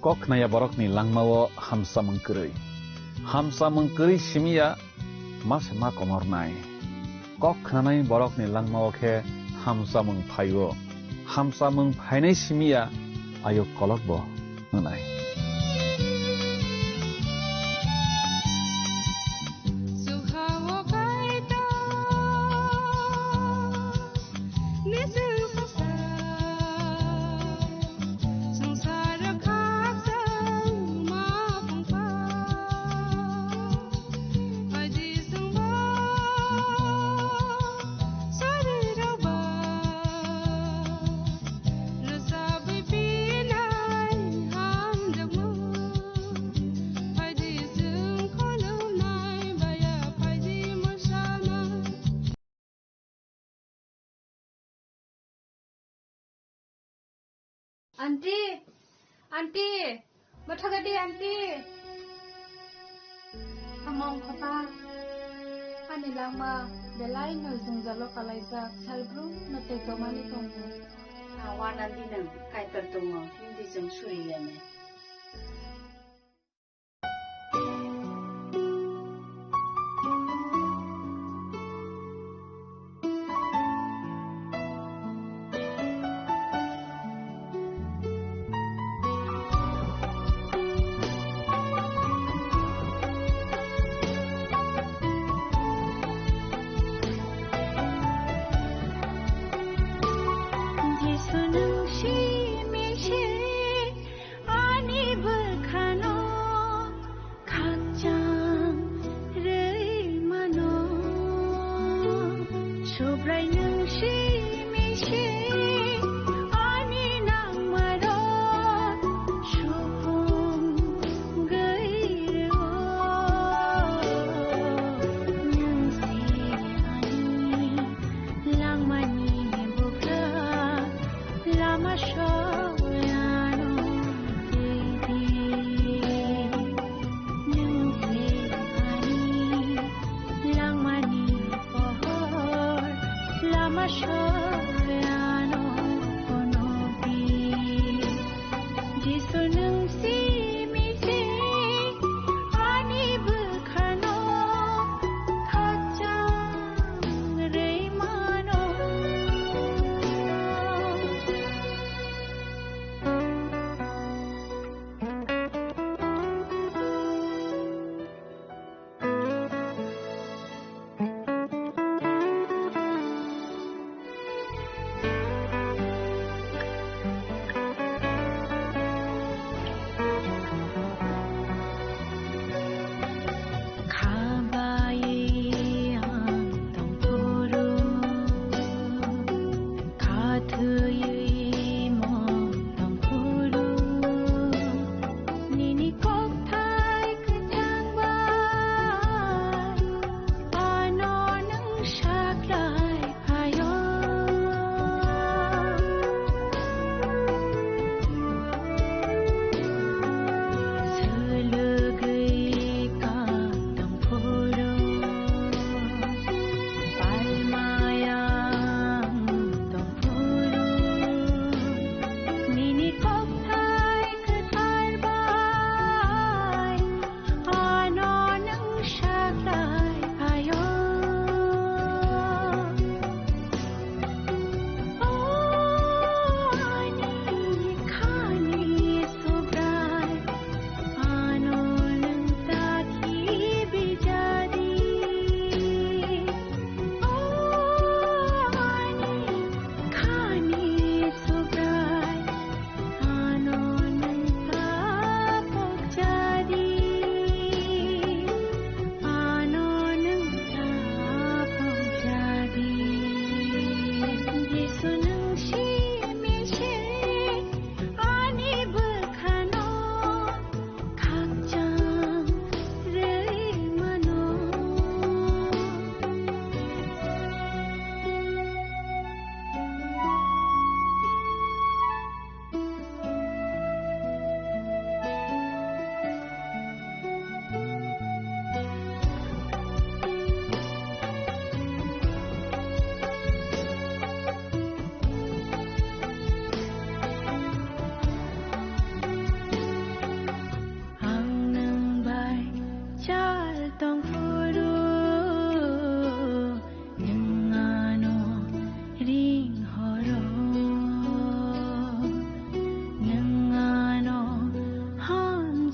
kok naya borok ni langmawo hamsa mengkeri simia mas ma komor nai kok nanai borok ni langmawo ke hamsa mengphainai simia ayo kolok bo nai Auntie, matagadi auntie. Among papa, ani lama belai no zungjalo kalaisa salbru na teko mani tongo. Awan nanti nang kaitan tongo hindi jeng suriyane.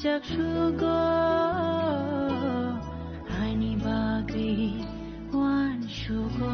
sujak sugo ani bagi wan sugo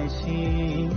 Ngài xin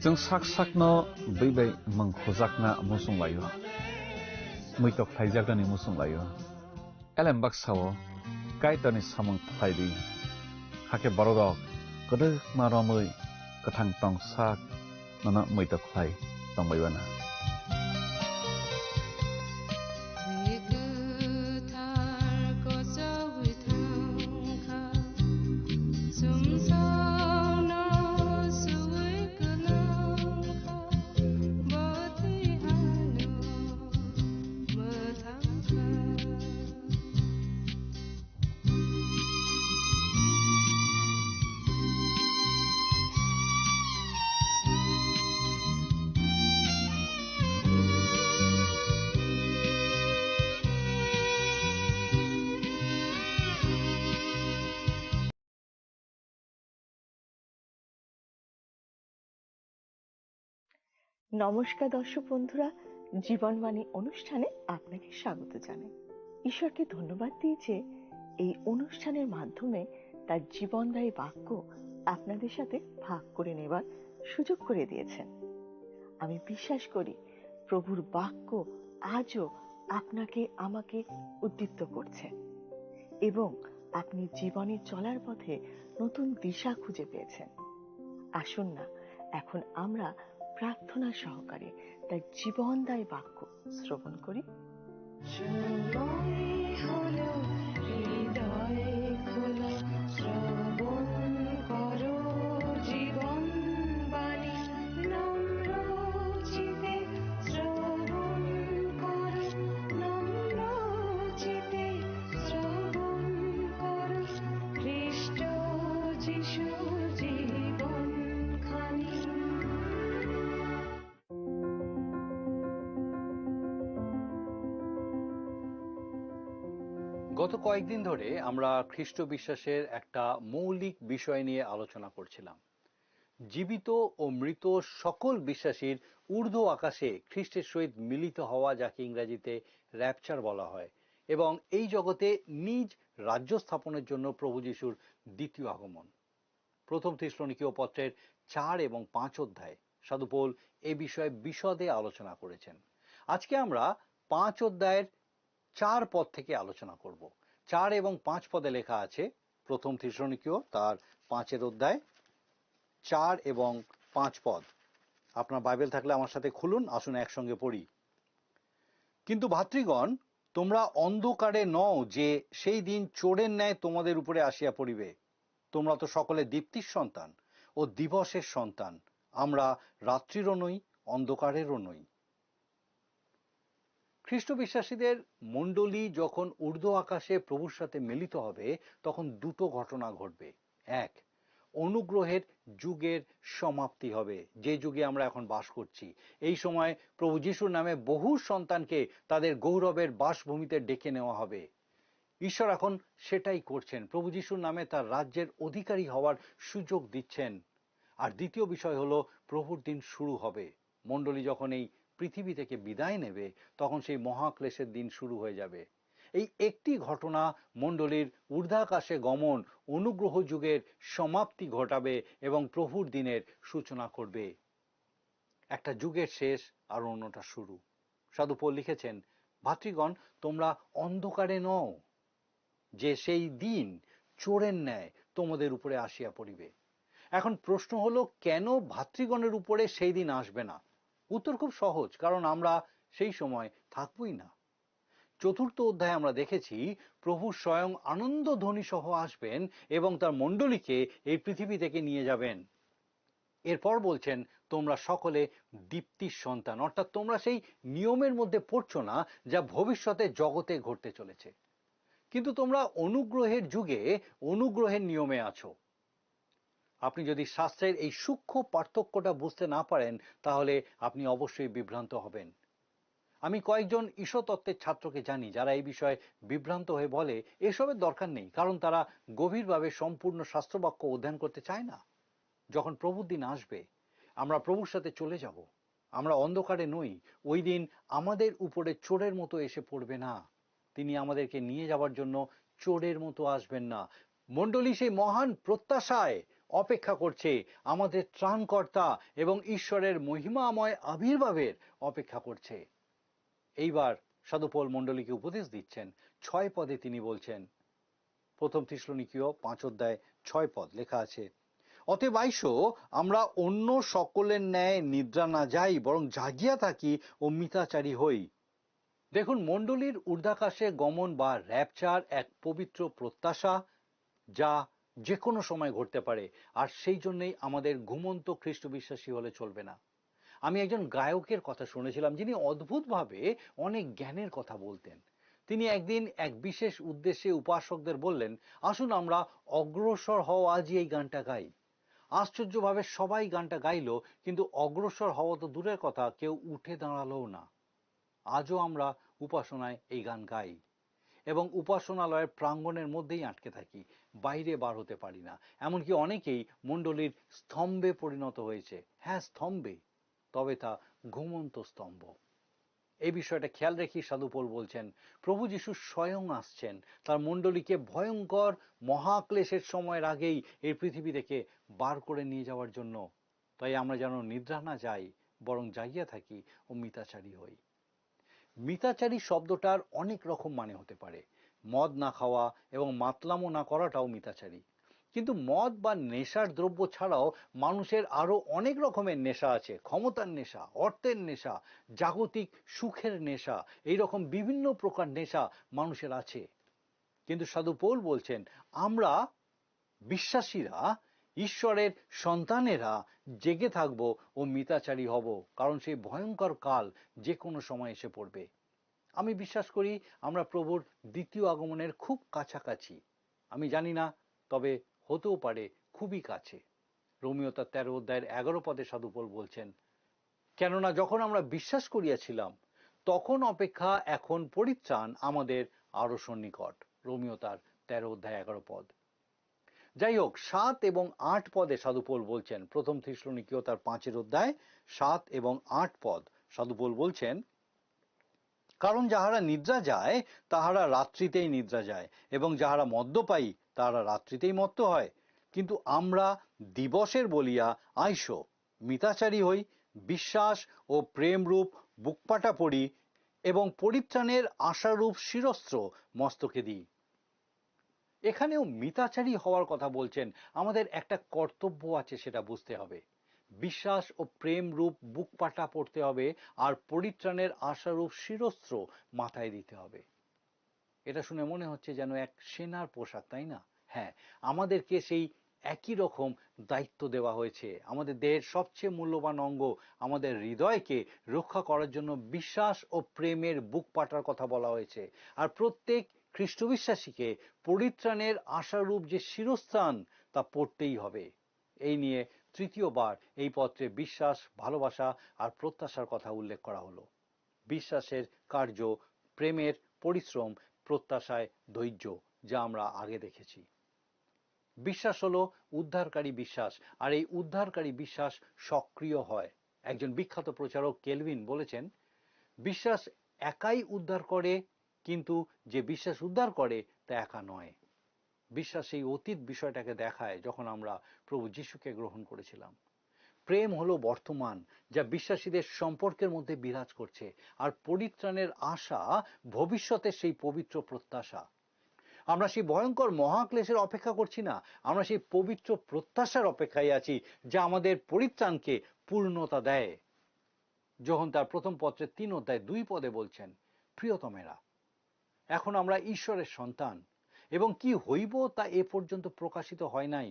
जों sak sakno बै mangkhojakna musung layo muitok thaijagani musung layo elembak sawo kaitani samung thaidi hake borok kodok maromui kathang tong sak nana muitok thai tongbaibana নমস্কার দর্শক বন্ধুরা, জীবনবাণী অনুষ্ঠানে আপনাকে স্বাগত জানাই। ঈশ্বরকে ধন্যবাদ দিয়েছে এই অনুষ্ঠানের মাধ্যমে তার জীবনদায়ী বাক্য আপনাদের সাথে ভাগ করে নেবার সুযোগ করে দিয়েছেন। আমি বিশ্বাস করি প্রভুর বাক্য আজও আপনাকে আমাকে উদ্দীপ্ত করছে এবং আপনি জীবনে চলার পথে নতুন দিশা খুঁজে পেয়েছেন। আসুন না এখন আমরা প্রার্থনা সহকারে তার জীবনদায়ী বাক্য শ্রবণ করি। গত কয়েকদিন ধরে আমরা খ্রিস্ট বিশ্বাসের একটা মৌলিক বিষয় নিয়ে আলোচনা করছিলাম। জীবিত ও মৃত সকল বিশ্বাসীর ঊর্ধ্ব আকাশে খ্রিস্টের সহিত মিলিত হওয়া, যাকে ইংরেজিতে র্যাপচার বলা হয়, এবং এই জগতে নিজ রাজ্য স্থাপনের জন্য প্রভু যিশুর দ্বিতীয় আগমন। প্রথম থেসলোনিকীয় পত্রের 4 এবং 5 অধ্যায়ে সাধু পৌল এ বিষয়ে বিশদে আলোচনা করেছেন। আজকে আমরা 5 অধ্যায়ের 4 পদ থেকে আলোচনা করব। 4 এবং 5 পদে লেখা আছে, প্রথম থেসলোনিকীয় তার 5 অধ্যায় 4 এবং 5 পদ। আপনার বাইবেল থাকলে আমার সাথে খুলুন, আসুন একসঙ্গে পড়ি। কিন্তু ভাতৃগণ, তোমরা অন্ধকারে নও যে সেই দিন চোরের ন্যায় তোমাদের উপরে আসিয়া পড়িবে। তোমরা তো সকলে দীপ্তির সন্তান ও দিবসের সন্তান। আমরা রাত্রিরও নই, অন্ধকারেরও নই। খ্রিস্ট বিশ্বাসীদের মণ্ডলী যখন ঊর্ধ্ব আকাশে প্রভুর সাথে মিলিত হবে, তখন দুটো ঘটনা ঘটবে। এক, অনুগ্রহের যুগের সমাপ্তি হবে, যে যুগে আমরা এখন বাস করছি। এই সময় প্রভু যিশুর নামে বহু সন্তানকে তাদের গৌরবের বাসভূমিতে ডেকে নেওয়া হবে। ঈশ্বর এখন সেটাই করছেন, প্রভু যিশুর নামে তার রাজ্যের অধিকারী হওয়ার সুযোগ দিচ্ছেন। আর দ্বিতীয় বিষয় হলো, প্রভুর দিন শুরু হবে। মণ্ডলী যখন এই পৃথিবী থেকে বিদায় নেবে, তখন সেই মহাক্লেশের দিন শুরু হয়ে যাবে। এই একটি ঘটনা মণ্ডলীর ঊর্ধ্বাকাশে গমন, অনুগ্রহ যুগের সমাপ্তি ঘটাবে এবং প্রভুর দিনের সূচনা করবে। একটা যুগের শেষ আর অন্যটা শুরু। সাধু পৌল লিখেছেন, ভাতৃগণ, তোমরা অন্ধকারে নও যে সেই দিন চোরের ন্যায় তোমাদের উপরে আসিয়া পড়িবে। এখন প্রশ্ন হলো, কেন ভাতৃগণের উপরে সেই দিন আসবে না? উত্তর খুব সহজ, কারণ আমরা সেই সময় থাকবই না। 4 অধ্যায়ে আমরা দেখেছি, প্রভু স্বয়ং আনন্দ ধ্বনি সহ আসবেন এবং তার মণ্ডলীকে এই পৃথিবী থেকে নিয়ে যাবেন। এরপর বলছেন, তোমরা সকলে দীপ্তির সন্তান, অর্থাৎ তোমরা সেই নিয়মের মধ্যে পড়ছো না যা ভবিষ্যতে জগতে ঘটতে চলেছে, কিন্তু তোমরা অনুগ্রহের যুগে অনুগ্রহের নিয়মে আছো। আপনি যদি শাস্ত্রের এই সূক্ষ্ম পার্থক্যটা বুঝতে না পারেন, তাহলে আপনি অবশ্যই বিভ্রান্ত হবেন। আমি কয়েকজন ঈশ্বরতত্ত্বের ছাত্রকে জানি যারা এই বিষয়ে বিভ্রান্ত হয়ে বলে, এসবের দরকার নেই, কারণ তারা গভীরভাবে সম্পূর্ণ শাস্ত্রবাক্য অধ্যয়ন করতে চায় না। যখন প্রভুর দিন আসবে, আমরা প্রভুর সাথে চলে যাব। আমরা অন্ধকারে নই। ওই দিন আমাদের উপরে চোরের মতো এসে পড়বে না। তিনি আমাদেরকে নিয়ে যাওয়ার জন্য চোরের মতো আসবেন না। মণ্ডলী সেই মহান প্রত্যাশায় অপেক্ষা করছে, আমাদের ত্রাণকর্তা এবং ঈশ্বরের মহিমাময় আবির্ভাবের অপেক্ষা করছে। এইবার সাধু পৌল মণ্ডলীকে উপদেশ দিচ্ছেন। 6 পদে তিনি বলছেন, প্রথম থিসলনিকীয় 5 অধ্যায় 6 পদ লেখা আছে, অতএব আইসো আমরা অন্য সকলের ন্যায় নিদ্রা না যাই, বরং জাগিয়া থাকি ও মিতাচারী হই। দেখুন, মণ্ডলীর ঊর্ধ্বাকাশে গমন বা র্যাপচার এক পবিত্র প্রত্যাশা, যা যে কোনো সময় ঘটতে পারে। আর সেই জন্যই আমাদের ঘুমন্ত খ্রিস্ট বিশ্বাসী হলে চলবে না। আমি একজন গায়কের কথা শুনেছিলাম, যিনি অদ্ভুতভাবে অনেক জ্ঞানের কথা বলতেন। তিনি একদিন এক বিশেষ উদ্দেশ্যে উপাসকদের বললেন, আসুন আমরা অগ্রসর হও আজই এই গানটা গাই। আশ্চর্যভাবে সবাই গানটা গাইল, কিন্তু অগ্রসর হওয়া তো দূরের কথা, কেউ উঠে দাঁড়ালোও না। আজও আমরা উপাসনায় এই গান গাই এবং উপাসনালয়ের প্রাঙ্গণের মধ্যেই আটকে থাকি, বাইরে বার হতে পারি না। এমনকি অনেকেই মণ্ডলীর স্তম্ভে পরিণত হয়েছে। হ্যাঁ, স্তম্ভে, তবে তা ঘুমন্ত স্তম্ভ। এই বিষয়টা খেয়াল রেখে সাধু পৌল বলছেন, প্রভু যিশু স্বয়ং আসছেন তার মণ্ডলীকে ভয়ঙ্কর মহাক্লেশের সময়ের আগেই এই পৃথিবী থেকে বার করে নিয়ে যাওয়ার জন্য। তাই আমরা যেন নিদ্রা না যাই, বরং জাগিয়া থাকি ও মিতাচারী হই। মিতাচারী শব্দটার অনেক রকম মানে হতে পারে। মদ না খাওয়া এবং মাতলামো না করাটাও মিতাচারী। কিন্তু মদ বা নেশার দ্রব্য ছাড়াও মানুষের আরো অনেক রকমের নেশা আছে। ক্ষমতার নেশা, অর্থের নেশা, জাগতিক সুখের নেশা, এই রকম বিভিন্ন প্রকার নেশা মানুষের আছে। কিন্তু সাধু পৌল বলছেন, আমরা বিশ্বাসীরা, ঈশ্বরের সন্তানেরা জেগে থাকব ও মিতাচারী হব, কারণ সেই ভয়ঙ্কর কাল যে কোনো সময় এসে পড়বে। আমি বিশ্বাস করি আমরা প্রভুর দ্বিতীয় আগমনের খুব কাছাকাছি। আমি জানি না, তবে হতেও পারে খুবই কাছে। রোমিও তার 13 অধ্যায়ের 11 পদে সাধু পৌল বলছেন, কেননা যখন আমরা বিশ্বাস করিয়াছিলাম তখন অপেক্ষা এখন পরিত্রাণ আমাদের আরো সন্নিকট। রোমিও তার 13 অধ্যায় 11 পদ। যাই হোক, 7 এবং 8 পদে সাধু পৌল বলছেন, প্রথম থিসলনিকীয় তার 5 অধ্যায় 7 এবং 8 পদ সাধু পৌল বলছেন, কারণ যাহারা নিদ্রা যায় তাহারা রাত্রিতেই নিদ্রা যায়, এবং যাহারা মদ্যপায়ী তাহারা রাত্রিতেই মত্ত হয়। কিন্তু আমরা দিবসের বলিয়া আইসো, মিতাচারী হই, বিশ্বাস ও প্রেমরূপ বুকপাটা পড়ি এবং পরিত্রাণের আশারূপ শিরস্ত্র মস্তকে দিই। এখানেও মিতাচারী হওয়ার কথা বলছেন। আমাদের একটা কর্তব্য আছে, সেটা বুঝতে হবে। বিশ্বাস ও প্রেম রূপ বুকপাটা পড়তে হবে, আর পরিত্রাণের আশারূপ শিরস্ত্র মাথায় দিতে হবে। এটা শুনে মনে হচ্ছে যেন এক সেনার পোশাক, তাই না? হ্যাঁ, আমাদেরকে সেই একই রকম দায়িত্ব দেওয়া হয়েছে। আমাদের দেহের সবচেয়ে মূল্যবান অঙ্গ, আমাদের হৃদয়কে রক্ষা করার জন্য বিশ্বাস ও প্রেমের বুকপাটার কথা বলা হয়েছে। আর প্রত্যেক খ্রিস্ট বিশ্বাসীকে পরিত্রাণের আশারূপ যে শিরস্থান, তা পড়তেই হবে। এই নিয়ে তৃতীয়বার এই পত্রে বিশ্বাস, ভালোবাসা আর প্রত্যাশার কথা উল্লেখ করা হলো। বিশ্বাসের কার্য, প্রেমের পরিশ্রম, প্রত্যাশায় ধৈর্য, যা আমরা আগে দেখেছি। বিশ্বাস হলো উদ্ধারকারী বিশ্বাস, আর এই উদ্ধারকারী বিশ্বাস সক্রিয় হয়। একজন বিখ্যাত প্রচারক কেলভিন বলেছেন, বিশ্বাস একাই উদ্ধার করে, কিন্তু যে বিশ্বাস উদ্ধার করে তা একা নয়। বিশ্বাস সেই অতীত বিষয়টাকে দেখায় যখন আমরা প্রভু যিশুকে গ্রহণ করেছিলাম। প্রেম হলো বর্তমান, যা বিশ্বাসীদের সম্পর্কের মধ্যে বিরাজ করছে, আর পরিত্রাণের আশা ভবিষ্যতের সেই পবিত্র প্রত্যাশা। আমরা সেই ভয়ঙ্কর মহাক্লেশের অপেক্ষা করছি না, আমরা সেই পবিত্র প্রত্যাশার অপেক্ষায় আছি, যা আমাদের পরিত্রাণকে পূর্ণতা দেয়। যখন তার প্রথম পত্রের 3 অধ্যায় 2 পদে বলছেন, প্রিয়তমেরা, এখন আমরা ঈশ্বরের সন্তান, এবং কি হইব তা এ পর্যন্ত প্রকাশিত হয় নাই।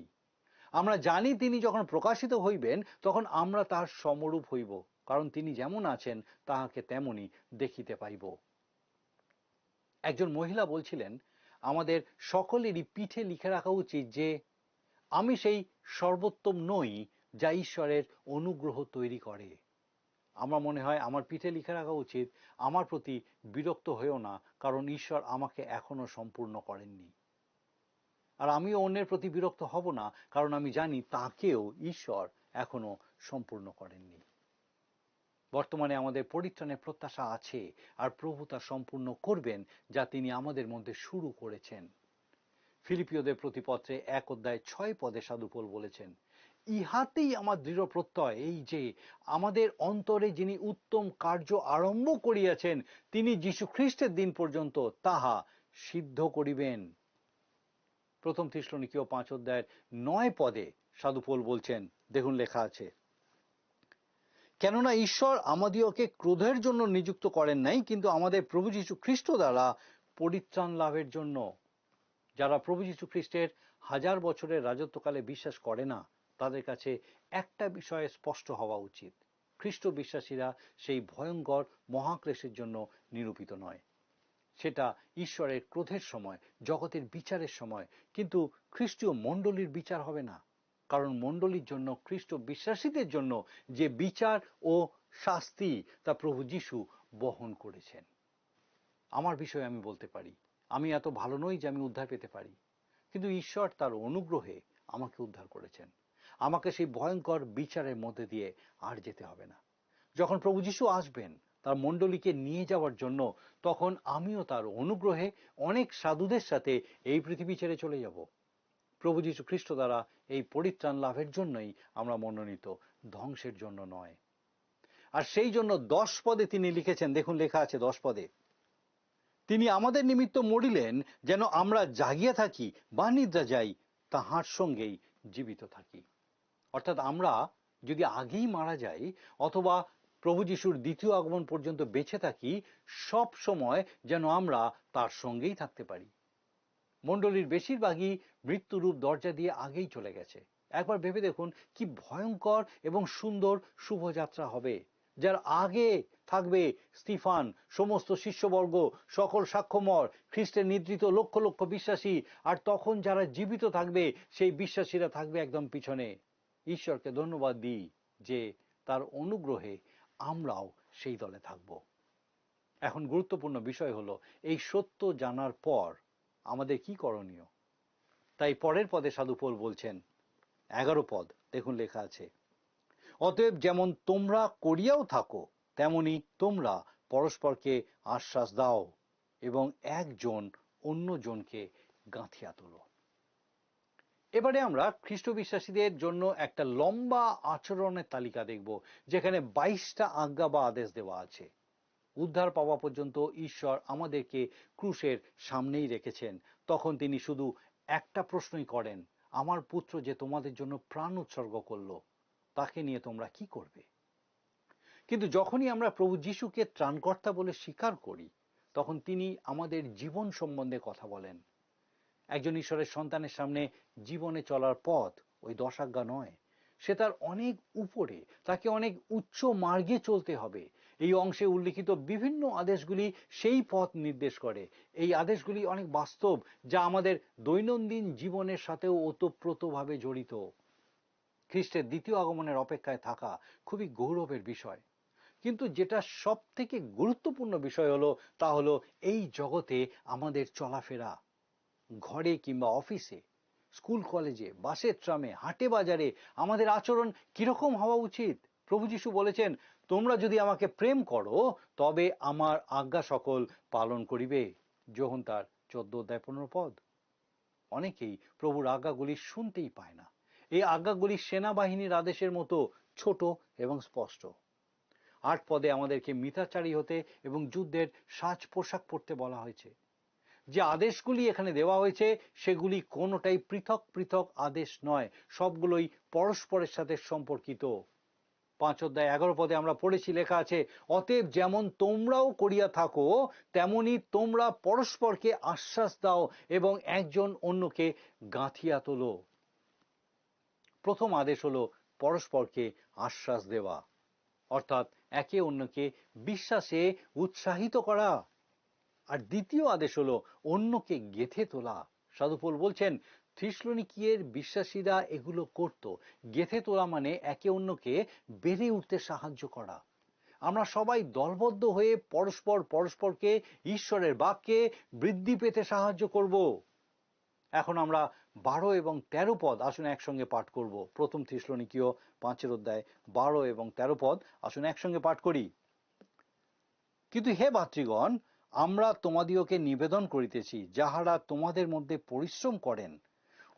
আমরা জানি তিনি যখন প্রকাশিত হইবেন তখন আমরা তার সমরূপ হইব, কারণ তিনি যেমন আছেন তাহাকে তেমনি দেখিতে পাইব। একজন মহিলা বলছিলেন, আমাদের সকলেরই পিঠে লিখে রাখা উচিত যে আমি সেই সর্বোত্তম নই যা ঈশ্বরের অনুগ্রহ তৈরি করে। আমার মনে হয় আমার পিঠে লিখে রাখা উচিত, আমার প্রতি বিরক্ত হয়েও না, কারণ ঈশ্বর আমাকে এখনো সম্পূর্ণ করেননি। আর আমিও অন্যের প্রতি বিরক্ত হব না, কারণ আমি জানি তাকেও ঈশ্বর এখনো সম্পূর্ণ করেননি। বর্তমানে আমাদের পরিত্রাণের প্রত্যাশা আছে, আর প্রভু তা সম্পূর্ণ করবেন, যা তিনি আমাদের মধ্যে শুরু করেছেন। ফিলিপিওদের প্রতিপত্রে 1:6 সাধু পৌল বলেছেন, ইহাতেই আমার দৃঢ় প্রত্যয়, এই যে আমাদের অন্তরে যিনি উত্তম কার্য আরম্ভ করিয়াছেন তিনি যীশু খ্রিস্টের দিন পর্যন্ত তাহা সিদ্ধ করিবেন। প্রথম থিসলনিকীয় 5:9 সাধু পৌল বলছেন, দেখুন লেখা আছে, কেননা ঈশ্বর আমাদিওকে ক্রোধের জন্য নিযুক্ত করেন নাই, কিন্তু আমাদের প্রভু যীশু খ্রিস্ট দ্বারা পরিত্রাণ লাভের জন্য। যারা প্রভু যীশু খ্রিস্টের 1000 বছরের রাজত্বকালে বিশ্বাস করে না, তাদের কাছে একটা বিষয়ে স্পষ্ট হওয়া উচিত, খ্রিস্ট বিশ্বাসীরা সেই ভয়ঙ্কর মহাক্লেশের জন্য নিরূপিত নয়। সেটা ঈশ্বরের ক্রোধের সময়, জগতের বিচারের সময়, কিন্তু খ্রিস্টীয় মণ্ডলীর বিচার হবে না, কারণ মণ্ডলীর জন্য, খ্রিস্ট বিশ্বাসীদের জন্য যে বিচার ও শাস্তি তা প্রভু যীশু বহন করেছেন। আমার বিষয়ে আমি বলতে পারি, আমি এত ভালো নই যে আমি উদ্ধার পেতে পারি, কিন্তু ঈশ্বর তার অনুগ্রহে আমাকে উদ্ধার করেছেন। আমাকে সেই ভয়ঙ্কর বিচারের মধ্যে দিয়ে আর যেতে হবে না। যখন প্রভু যীশু আসবেন তার মণ্ডলীকে নিয়ে যাওয়ার জন্য, তখন আমিও তার অনুগ্রহে অনেক সাধুদের সাথে এই পৃথিবী ছেড়ে চলে যাব। প্রভু যীশু খ্রিস্ট দ্বারা এই পরিত্রাণ লাভের জন্যই আমরা মনোনীত, ধ্বংসের জন্য নয়। আর সেই জন্য 10 পদে তিনি লিখেছেন, দেখুন লেখা আছে 10 পদে, তিনি আমাদের নিমিত্ত মরিলেন যেন আমরা জাগিয়া থাকি বা নিদ্রা যাই তাহার সঙ্গেই জীবিত থাকি। অর্থাৎ আমরা যদি আগেই মারা যাই অথবা প্রভু যীশুর দ্বিতীয় আগমন পর্যন্ত বেঁচে থাকি, সব সময় যেন আমরা তার সঙ্গেই থাকতে পারি। মণ্ডলীর বেশিরভাগই মৃত্যুরূপ দরজা দিয়ে আগেই চলে গেছে। একবার ভেবে দেখুন কি ভয়ঙ্কর এবং সুন্দর শুভযাত্রা হবে, যার আগে থাকবে স্তিফান, সমস্ত শিষ্যবর্গ, সকল সাক্ষ্যমর, খ্রিস্টের নিদ্রিত লক্ষ লক্ষ বিশ্বাসী, আর তখন যারা জীবিত থাকবে সেই বিশ্বাসীরা থাকবে একদম পিছনে। ঈশ্বরকে ধন্যবাদ দিই যে তার অনুগ্রহে আমরাও সেই দলে থাকব। এখন গুরুত্বপূর্ণ বিষয় হলো, এই সত্য জানার পর আমাদের কি করণীয়। তাই পরের পদে সাধু পৌল বলছেন, 11 পদ, দেখুন লেখা আছে, অতএব যেমন তোমরা করিয়াও থাকো তেমনি তোমরা পরস্পরকে আশ্বাস দাও এবং একজন অন্যজনকে গাঁথিয়া তোলো। এবারে আমরা খ্রিস্ট বিশ্বাসীদের জন্য একটা লম্বা আচরণের তালিকা দেখব, যেখানে 22টা আজ্ঞা বা আদেশ দেওয়া আছে। উদ্ধার পাওয়া পর্যন্ত ঈশ্বর আমাদেরকে ক্রুশের সামনেই রেখেছেন। তখন তিনি শুধু একটা প্রশ্নই করেন, আমার পুত্র যে তোমাদের জন্য প্রাণ উৎসর্গ করলো, তাকে নিয়ে তোমরা কি করবে? কিন্তু যখনই আমরা প্রভু যীশুকে ত্রাণকর্তা বলে স্বীকার করি, তখন তিনি আমাদের জীবন সম্বন্ধে কথা বলেন। একজন ঈশ্বরের সন্তানের সামনে জীবনে চলার পথ ওই 10 আজ্ঞা নয়, সে তার অনেক উপরে, তাকে অনেক উচ্চ মার্গে চলতে হবে। এই অংশে উল্লিখিত বিভিন্ন আদেশগুলি সেই পথ নির্দেশ করে। এই আদেশগুলি অনেক বাস্তব, যা আমাদের দৈনন্দিন জীবনের সাথেও ওতপ্রোতভাবে জড়িত। খ্রিস্টের দ্বিতীয় আগমনের অপেক্ষায় থাকা খুবই গৌরবের বিষয়, কিন্তু যেটা সব থেকে গুরুত্বপূর্ণ বিষয় হলো, তা হলো এই জগতে আমাদের চলাফেরা, ঘরে কিংবা অফিসে, স্কুল কলেজে, বাসে ট্রামে, হাটে বাজারে আমাদের আচরণ কিরকম হওয়া উচিত। প্রভু যীশু বলেছেন, তোমরা যদি আমাকে প্রেম করো তবে আমার আজ্ঞা সকল পালন করিবে। যোহন তার 14:15 পদ। অনেকেই প্রভুর আজ্ঞাগুলি শুনতেই পায় না। এই আজ্ঞাগুলি সেনাবাহিনীর আদেশের মতো ছোট এবং স্পষ্ট। 8 পদে আমাদেরকে মিথ্যাচারী হতে এবং যুদ্ধের সাজ পোশাক পরতে বলা হয়েছে। যে আদেশগুলি এখানে দেওয়া হয়েছে সেগুলি কোনোটাই পৃথক পৃথক আদেশ নয়, সবগুলোই পরস্পরের সাথে সম্পর্কিত। 5:11 পদে আমরা পড়েছি, লেখা আছে, অতএব যেমন তোমরাও করিয়া থাকো তেমনি তোমরা পরস্পরকে আশ্বাস দাও এবং একজন অন্যকে গাঁথিয়া তোলো। প্রথম আদেশ হলো পরস্পরকে আশ্বাস দেওয়া, অর্থাৎ একে অন্যকে বিশ্বাসে উৎসাহিত করা। আর দ্বিতীয় আদেশ হলো অন্যকে গেঁথে তোলা। সাধু পৌল বলছেন, থিসলনিকিয়ের বিশ্বাসীরা এগুলো করত। গেঁথে তোলা মানে একে অন্যকে বেড়ে উঠতে সাহায্য করা। আমরা সবাই দলবদ্ধ হয়ে পরস্পরকে ঈশ্বরের বাক্যে বৃদ্ধি পেতে সাহায্য করব। এখন আমরা 12 এবং 13 পদ আসুন একসঙ্গে পাঠ করব। প্রথম থিসলনিকীয় 5:12 এবং 13 পদ আসুন একসঙ্গে পাঠ করি। কিন্তু হে ভাতৃগণ, আমরা তোমাদিওকে নিবেদন করিতেছি যাহারা তোমাদের মধ্যে পরিশ্রম করেন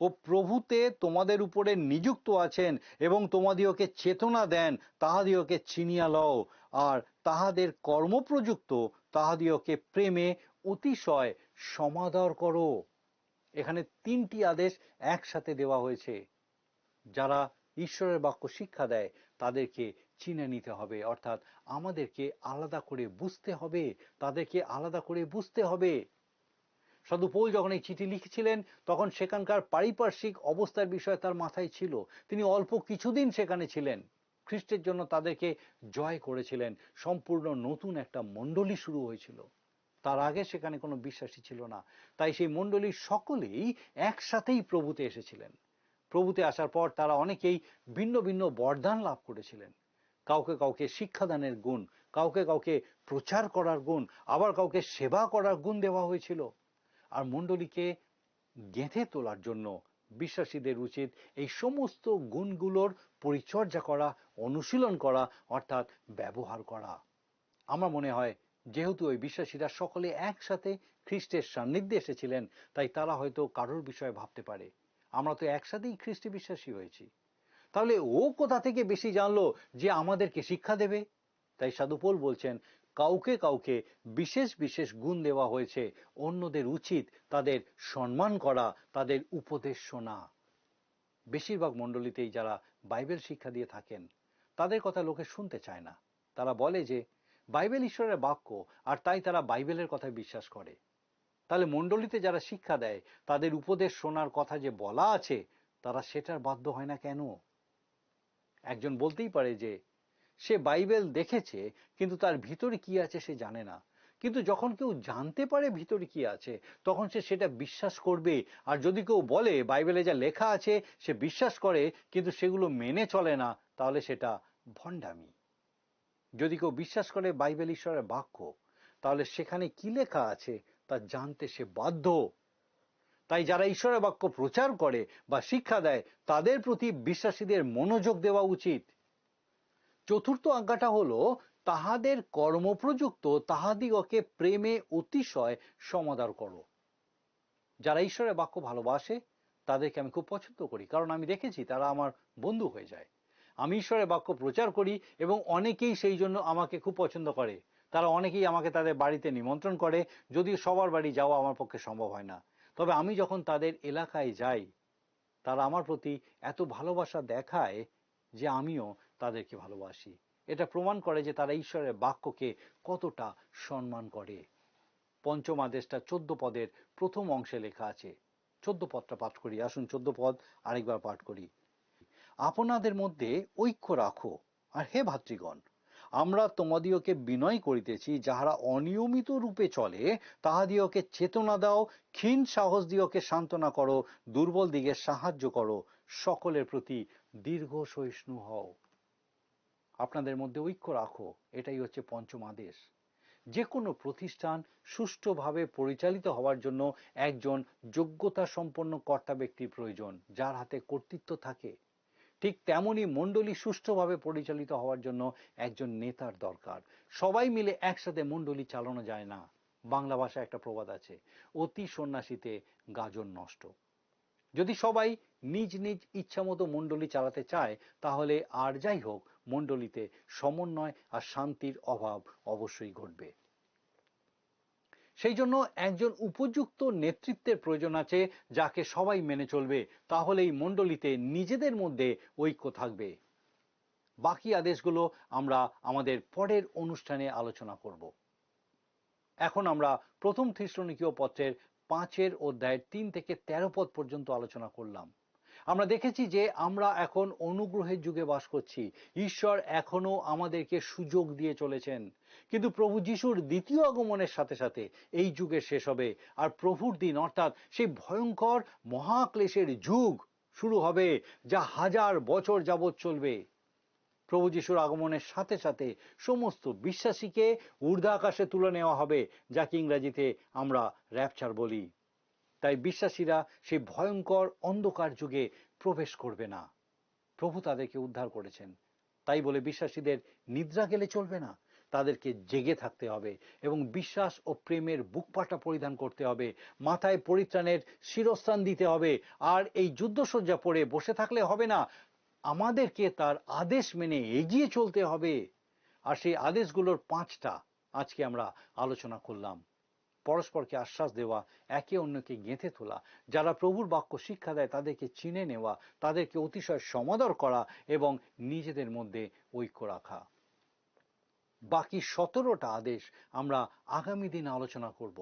ও প্রভুতে তোমাদের উপরে নিযুক্ত আছেন এবং তোমাদিওকে চেতনা দেন, তাহাদিওকে চিনিয়া লও, আর তাহাদের কর্মপ্রযুক্ত তাহাদিওকে প্রেমে অতিশয় সমাদর করো। এখানে তিনটি আদেশ একসাথে দেওয়া হয়েছে। যারা ঈশ্বরের বাক্য শিক্ষা দেয় তাদেরকে চিনে নিতে হবে, অর্থাৎ আমাদেরকে আলাদা করে বুঝতে হবে, তাদেরকে আলাদা করে বুঝতে হবে। সাধু পৌল যখন এই চিঠি লিখেছিলেন তখন সেখানকার পারিপার্শ্বিক অবস্থার বিষয় তার মাথায় ছিল। তিনি অল্প কিছুদিন সেখানে ছিলেন, খ্রিস্টের জন্য তাদেরকে জয় করেছিলেন, সম্পূর্ণ নতুন একটা মণ্ডলী শুরু হয়েছিল। তার আগে সেখানে কোনো বিশ্বাসী ছিল না। তাই সেই মণ্ডলীর সকলেই একসাথেই প্রভুতে এসেছিলেন। প্রভুতে আসার পর তারা অনেকেই ভিন্ন ভিন্ন বরদান লাভ করেছিলেন। কাউকে কাউকে শিক্ষাদানের গুণ, কাউকে কাউকে প্রচার করার গুণ, আবার কাউকে সেবা করার গুণ দেওয়া হয়েছিল। আর মণ্ডলীকে গেঁথে তোলার জন্য বিশ্বাসীদের উচিত এই সমস্ত গুণগুলোর পরিচর্যা করা, অনুশীলন করা, অর্থাৎ ব্যবহার করা। আমার মনে হয় যেহেতু ওই বিশ্বাসীরা সকলে একসাথে খ্রিস্টের সান্নিধ্যে এসেছিলেন, তাই তারা হয়তো কারোর বিষয়ে ভাবতে পারে আমরা তো একসাথেই খ্রিস্টে বিশ্বাসী হয়েছি, তাহলে ও কোথা থেকে বেশি জানলো যে আমাদেরকে শিক্ষা দেবে। তাই সাধু পৌল বলছেন কাউকে কাউকে বিশেষ বিশেষ গুণ দেওয়া হয়েছে, অন্যদের উচিত তাদের সম্মান করা, তাদের উপদেশ শোনা। বেশিরভাগ মণ্ডলীতেই যারা বাইবেল শিক্ষা দিয়ে থাকেন তাদের কথা লোকে শুনতে চায় না। তারা বলে যে বাইবেল ঈশ্বরের বাক্য, আর তাই তারা বাইবেলের কথায় বিশ্বাস করে। তাহলে মণ্ডলীতে যারা শিক্ষা দেয় তাদের উপদেশ শোনার কথা যে বলা আছে, তারা সেটার বাধ্য হয় না কেন? একজন বলতেই পারে যে সে বাইবেল দেখেছে কিন্তু তার ভিতরে কি আছে সে জানে না। কিন্তু যখন কেউ জানতে পারে ভিতরে কি আছে, তখন সে সেটা বিশ্বাস করবে। আর যদি কেউ বলে বাইবেলে যা লেখা আছে সে বিশ্বাস করে কিন্তু সেগুলো মেনে চলে না, তাহলে সেটা ভণ্ডামি। যদি কেউ বিশ্বাস করে বাইবেল ঈশ্বরের বাক্য, তাহলে সেখানে কি লেখা আছে তা জানতে সে বাধ্য। তাই যারা ঈশ্বরের বাক্য প্রচার করে বা শিক্ষা দেয় তাদের প্রতি বিশ্বাসীদের মনোযোগ দেওয়া উচিত। চতুর্থ আজ্ঞাটা হলো তাহাদের কর্মপ্রযুক্ত তাহাদিগকে প্রেমে অতিশয় সমাদর করো। যারা ঈশ্বরের বাক্য ভালোবাসে তাদেরকে আমি খুব পছন্দ করি, কারণ আমি দেখেছি তারা আমার বন্ধু হয়ে যায়। আমি ঈশ্বরের বাক্য প্রচার করি এবং অনেকেই সেই জন্য আমাকে খুব পছন্দ করে। তারা অনেকেই আমাকে তাদের বাড়িতে নিমন্ত্রণ করে, যদিও সবার বাড়ি যাওয়া আমার পক্ষে সম্ভব হয় না। তবে আমি যখন তাদের এলাকায় যাই তারা আমার প্রতি এত ভালোবাসা দেখায় যে আমিও তাদেরকে ভালোবাসি। এটা প্রমাণ করে যে তারা ঈশ্বরের বাক্যকে কতটা সম্মান করে। পঞ্চম আদেশটা 14 পদের প্রথম অংশে লেখা আছে। 14 পদটা পাঠ করি, আসুন 14 পদ আরেকবার পাঠ করি। আপনাদের মধ্যে ঐক্য রাখো, আর হে ভাতৃগণ, আমরা তোমাদিওকে বিনয় করিতেছি, যাহারা অনিয়মিত রূপে চলে তাহাদিওকে চেতনা দাও, ক্ষীণ সাহস দিওকে সান্ত্বনা করো, দুর্বল দিকে সাহায্য করো, সকলের প্রতি দীর্ঘ সহিষ্ণু হও। আপনাদের মধ্যে ঐক্য রাখো, এটাই হচ্ছে পঞ্চম আদেশ। যে কোনো প্রতিষ্ঠান সুষ্ঠুভাবে পরিচালিত হওয়ার জন্য একজন যোগ্যতা সম্পন্ন কর্তা ব্যক্তির প্রয়োজন, যার হাতে কর্তৃত্ব থাকে। ঠিক তেমনি মণ্ডলী সুষ্ঠুভাবে পরিচালিত হওয়ার জন্য একজন নেতার দরকার। সবাই মিলে একসাথে মণ্ডলী চালানো যায় না। বাংলা ভাষায় একটা প্রবাদ আছে, অতি সন্ন্যাসীতে গাজন নষ্ট। যদি সবাই নিজ নিজ ইচ্ছা মতো মণ্ডলী চালাতে চায় তাহলে আর যাই হোক মণ্ডলীতে সমন্বয় আর শান্তির অভাব অবশ্যই ঘটবে। সেই জন্য একজন উপযুক্ত নেতৃত্বের প্রয়োজন আছে, যাকে সবাই মেনে চলবে। তাহলে এই মণ্ডলীতে নিজেদের মধ্যে ঐক্য থাকবে। বাকি আদেশগুলো আমরা আমাদের পরের অনুষ্ঠানে আলোচনা করব। এখন আমরা প্রথম থেসলোনিকীয় পত্রের 5 অধ্যায়ের 3 থেকে 13 পদ পর্যন্ত আলোচনা করলাম। আমরা দেখেছি যে আমরা এখন অনুগ্রহের যুগে বাস করছি। ঈশ্বর এখনো আমাদেরকে সুযোগ দিয়ে চলেছেন, কিন্তু প্রভু যিশুর দ্বিতীয় আগমনের সাথে সাথে এই যুগের শেষ হবে, আর প্রভুর দিন অর্থাৎ সেই ভয়ঙ্কর মহাক্লেশের যুগ শুরু হবে, যা 1000 বছর যাবৎ চলবে। প্রভু যিশুর আগমনের সাথে সাথে সমস্ত বিশ্বাসীকে ঊর্ধ্বাকাশে তুলে নেওয়া হবে, যাকে ইংরেজিতে আমরা র্যাপচার বলি। তাই বিশ্বাসীরা সেই ভয়ঙ্কর অন্ধকার যুগে প্রবেশ করবে না। প্রভু তাদেরকে উদ্ধার করেছেন, তাই বলে বিশ্বাসীদের নিদ্রা গেলে চলবে না। তাদেরকে জেগে থাকতে হবে এবং বিশ্বাস ও প্রেমের বুকপাটা পরিধান করতে হবে, মাথায় পরিত্রাণের শিরস্থান দিতে হবে। আর এই যুদ্ধসজ্জা পরে বসে থাকলে হবে না, আমাদেরকে তার আদেশ মেনে এগিয়ে চলতে হবে। আর সেই আদেশগুলোর 5টা আজকে আমরা আলোচনা করলাম। পরস্পরকে আশ্বাস দেওয়া, একে অন্যকে গেঁথে তোলা, যারা প্রভুর বাক্য শিক্ষা দেয় তাদেরকে চিনে নেওয়া, তাদেরকে অতিশয় সমাদর করা এবং নিজেদের মধ্যে ঐক্য রাখা। বাকি 17টা আদেশ আমরা আগামী দিন আলোচনা করব।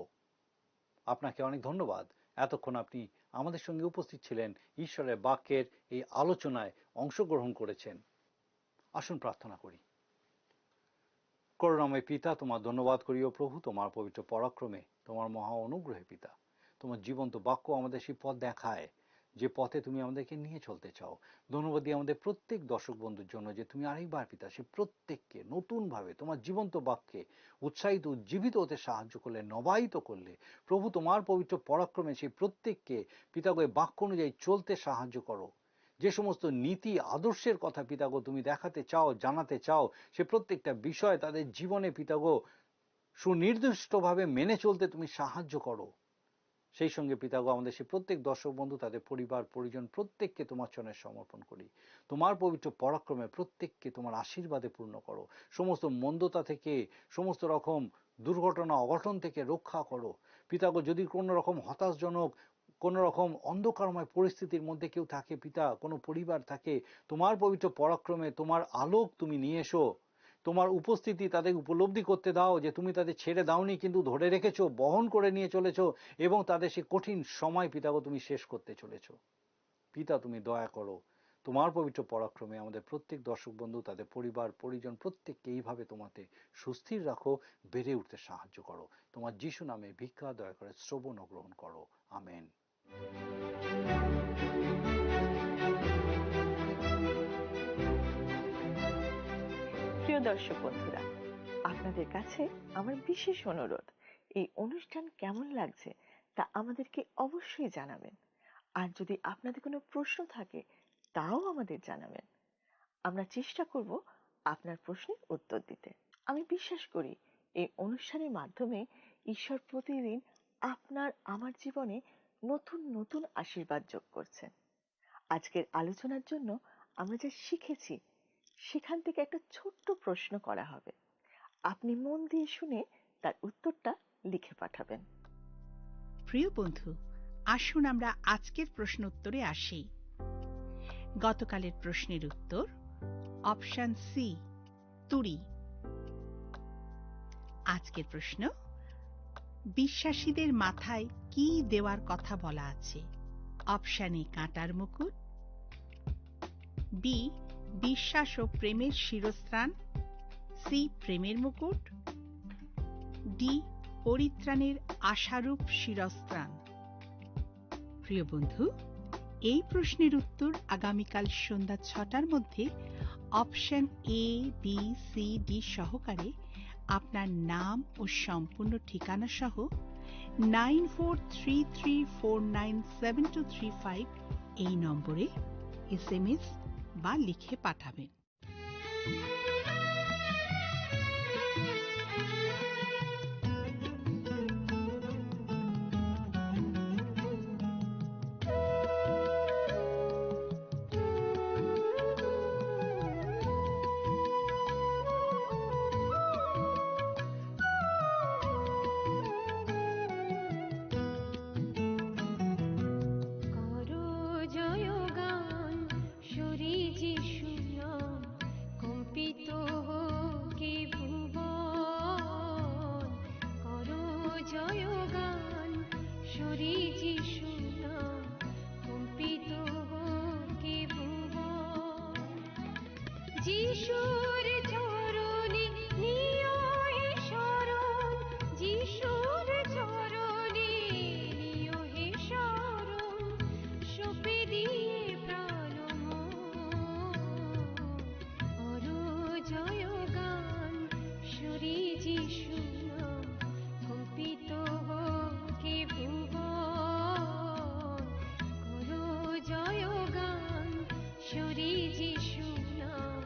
আপনাকে অনেক ধন্যবাদ, এতক্ষণ আপনি আমাদের সঙ্গে উপস্থিত ছিলেন, ঈশ্বরের বাক্যের এই আলোচনায় অংশগ্রহণ করেছেন। আসুন প্রার্থনা করি। করুণাময় পিতা, তোমার ধন্যবাদ করি ও প্রভু তোমার পবিত্র পরাক্রমে, তোমার মহা অনুগ্রহে পিতা, তোমার জীবন্ত বাক্য আমাদের সেই পথ দেখায় যে পথে তুমি আমাদেরকে নিয়ে চলতে চাও। ধন্যবাদ দিই আমাদের প্রত্যেক দর্শক বন্ধুর জন্য যে তুমি আরেকবার পিতা সে প্রত্যেককে নতুনভাবে তোমার জীবন্ত বাক্যে উৎসাহিত উজ্জীবিত হতে সাহায্য করলে, নবায়িত করলে। প্রভু তোমার পবিত্র পরাক্রমে সেই প্রত্যেককে পিতাগো বাক্য অনুযায়ী চলতে সাহায্য করো। যে সমস্ত নীতি আদর্শের কথা পিতাগো তুমি দেখাতে চাও, জানাতে চাও, সে প্রত্যেকটা বিষয় তাদের জীবনে পিতাগো সুনির্দিষ্টভাবে মেনে চলতে তুমি সাহায্য করো। সেই সঙ্গে পিতাগো আমাদের সে প্রত্যেক দর্শক বন্ধু, তাদের পরিবার পরিজন প্রত্যেককে তোমার চরণে সমর্পণ করি। তোমার পবিত্র পরাক্রমে প্রত্যেককে তোমার আশীর্বাদে পূর্ণ করো। সমস্ত মন্দতা থেকে, সমস্ত রকম দুর্ঘটনা অঘটন থেকে রক্ষা করো পিতাগো। যদি কোনো রকম হতাশজনক, কোনো রকম অন্ধকারময় পরিস্থিতির মধ্যে কেউ থাকে পিতা, কোনো পরিবার থাকে, তোমার পবিত্র পরাক্রমে তোমার আলোক তুমি নিয়ে এসো। তোমার উপস্থিতি তাদের উপলব্ধি করতে দাও যে তুমি তাদের ছেড়ে দাওনি, কিন্তু ধরে রেখেছো, বহন করে নিয়ে চলেছো এবং তাদের সে কঠিন সময় পিতাগো তুমি শেষ করতে চলেছো। পিতা তুমি দয়া করো, তোমার পবিত্র পরাক্রমে আমাদের প্রত্যেক দর্শক বন্ধু, তাদের পরিবার পরিজন প্রত্যেককে এইভাবে তোমাতে সুস্থির রাখো, বেড়ে উঠতে সাহায্য করো। তোমার যিশু নামে ভিক্ষা দয়া করে শ্রবণ ও গ্রহণ করো। আমেন। প্রিয় দর্শক বন্ধুরা, আপনাদের কাছে আমার বিশেষ অনুরোধ, এই অনুষ্ঠান কেমন লাগছে তা আমাদেরকে অবশ্যই জানাবেন। আর যদি আপনাদের কোনো প্রশ্ন থাকে তাও আমাদের জানাবেন। আমরা চেষ্টা করব আপনার প্রশ্নের উত্তর দিতে। আমি বিশ্বাস করি এই অনুষ্ঠানের মাধ্যমে ঈশ্বর প্রতিদিন আপনার আমার জীবনে নতুন নতুন আশীর্বাদ যোগ করছেন। আজকের আলোচনার জন্য আমরা যা শিখেছি সেখান থেকে একটা ছোট্ট প্রশ্ন করা হবে। আপনি মন দিয়ে শুনে তার উত্তরটা লিখে পাঠাবেন। প্রিয় বন্ধু, আসুন আমরা আজকের প্রশ্ন উত্তরে আসি। গতকালের প্রশ্নের উত্তর অপশন সি, তুড়ি। আজকের প্রশ্ন, বিশ্বাসীদের মাথায় কি দেওয়ার কথা বলা আছে? অপশন এ কাঁটার মুকুট, বি বিশ্বাস ও প্রেমের শিরস্ত্রাণ, সি প্রেমের মুকুট, ডি পরিত্রাণের আশারূপ শিরস্ত্রাণ। প্রিয় বন্ধু, এই প্রশ্নের উত্তর আগামীকাল সন্ধ্যা 6টার মধ্যে option A, B, C, D সহকারে আপনার নাম ও সম্পূর্ণ ঠিকানা সহ 9433497235 এই নম্বরে SMS বা লিখে পাঠাবেন। জয় গান, সুরে যিশু নাম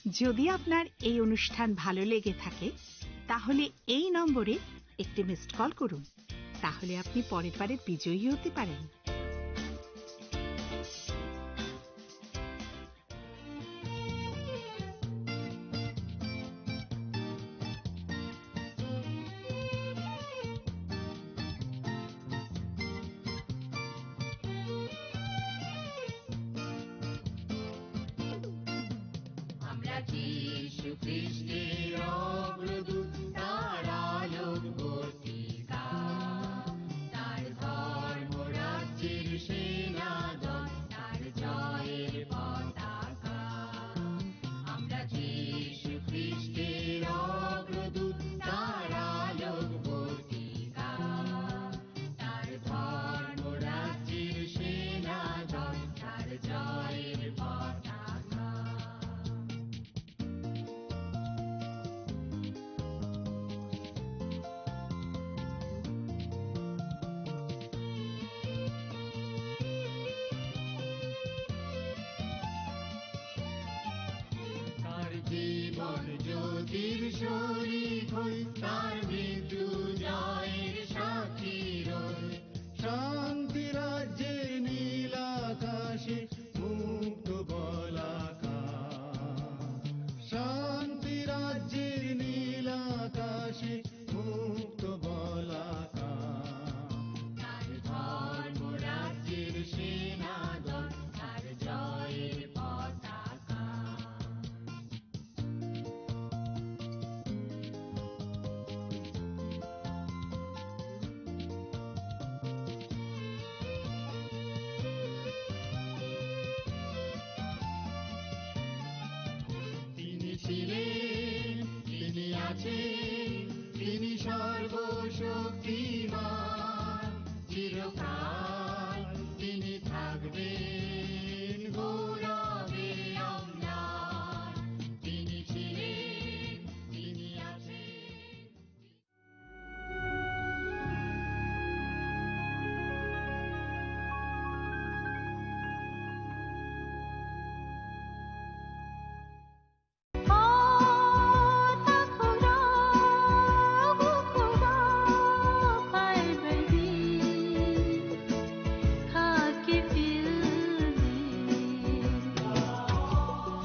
যদি আপনার এই অনুষ্ঠান ভালো লেগে থাকে তাহলে এই নম্বরে একটি মিসড কল করুন। তাহলে আপনি পরের বারের বিজয়ী হতে পারেন।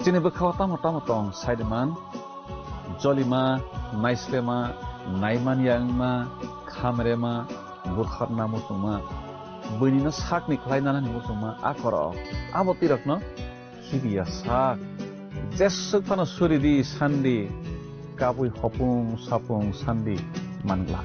Sini bekhawa tamu tong Saideman, Jolima, Naislema, Naiman Yangma, Khamrema, Bukharna Musuma, Bunina Sakni Klainana Musuma, Akoro, Abotirakno, Hibia Sak, Jesukana Suridi, Sandi, Kabui Hopung, Sapung, Sandi, Mangla.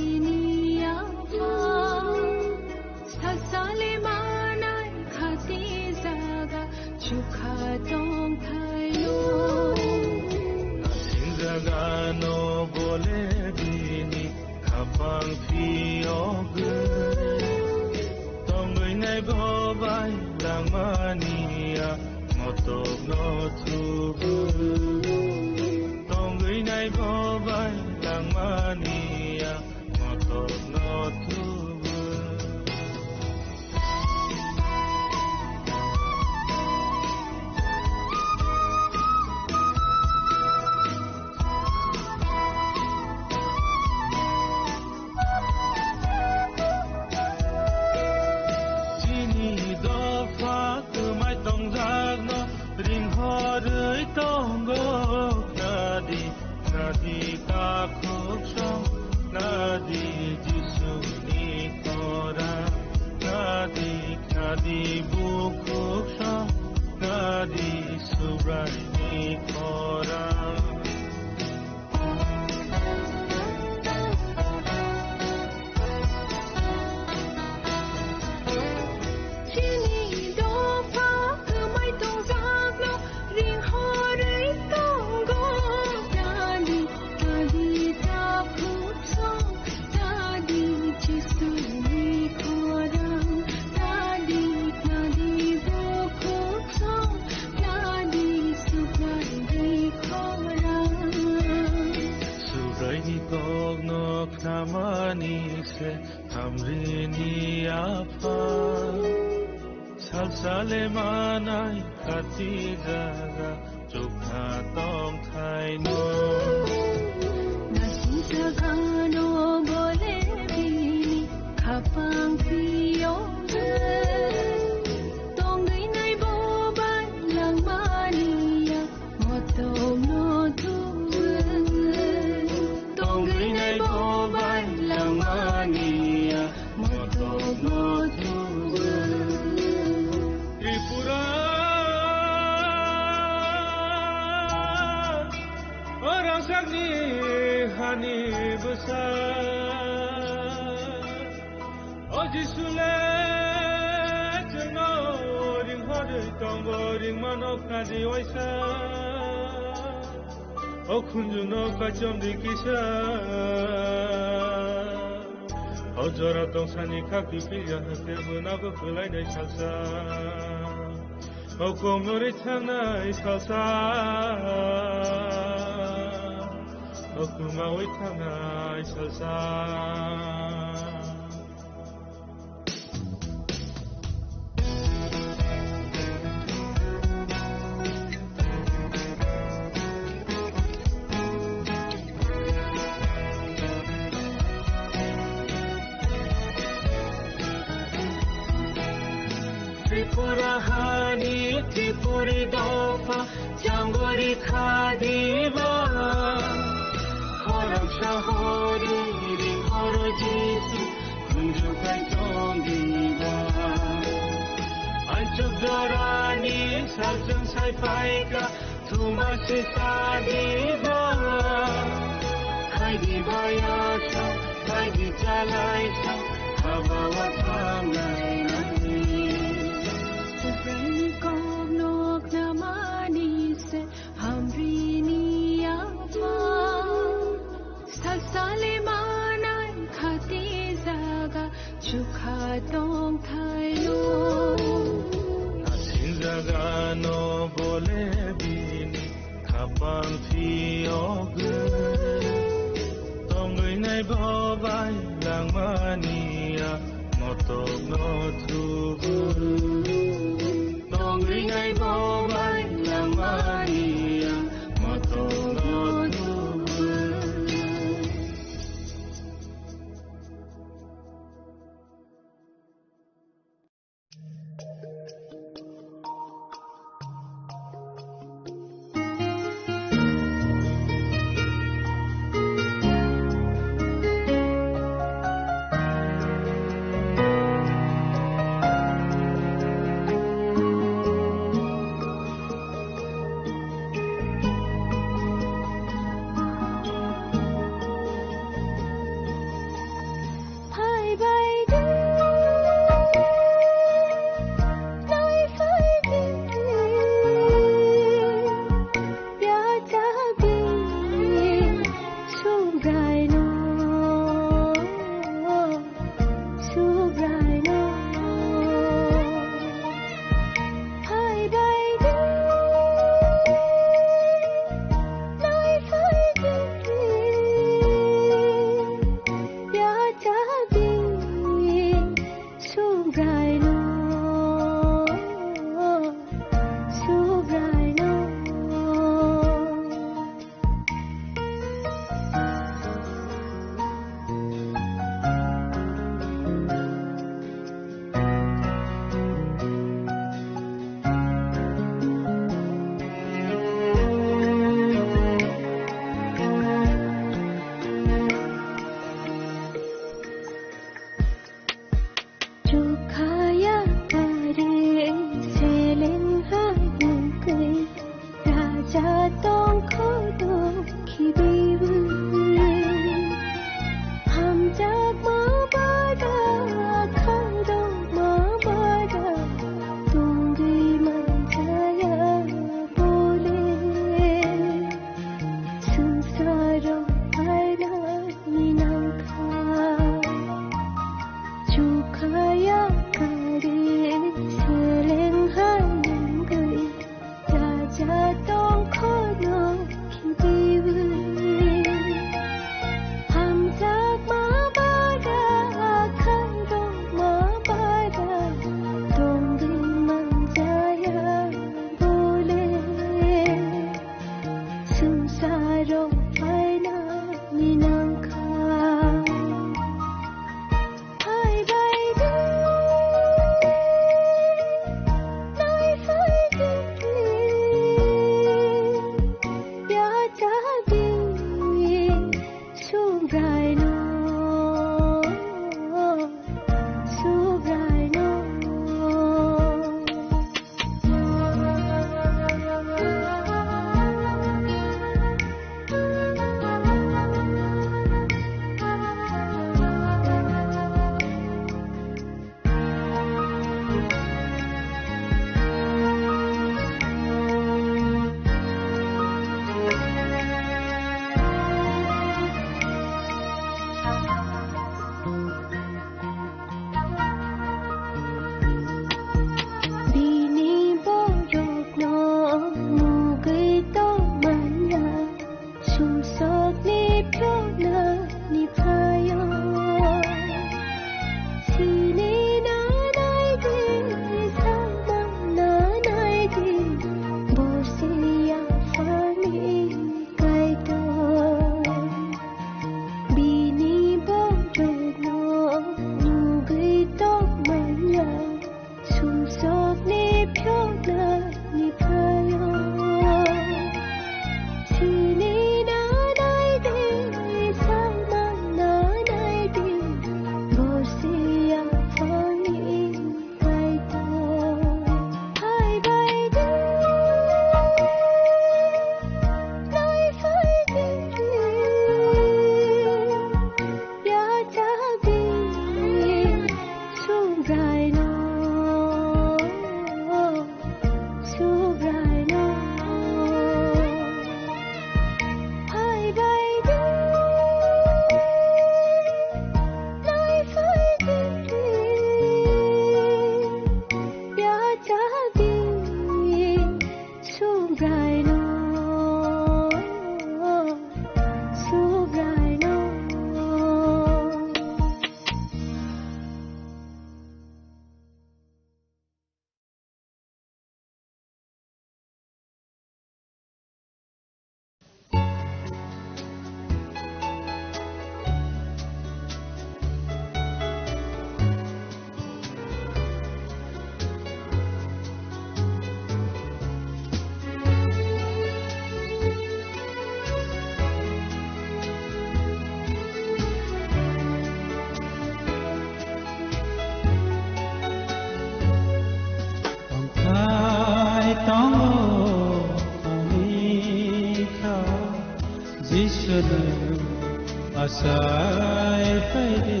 asai phaide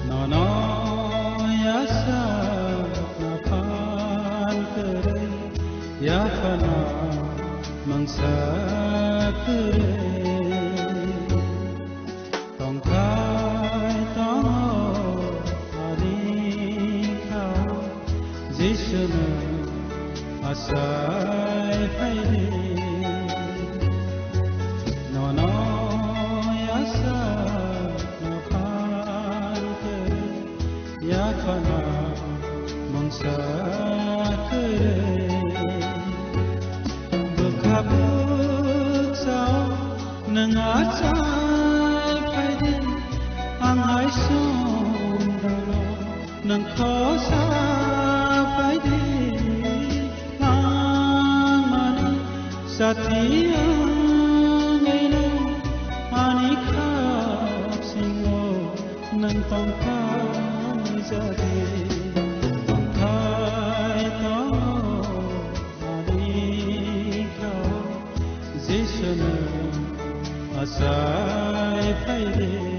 nono yasa naphan kare yapana mangsa kare tongkai tong ani kha jishna asai phaide nang khosa paide mani sathiya ngaino ani khap singo nang tongkai jade tongkai to ani kha jishna asai paide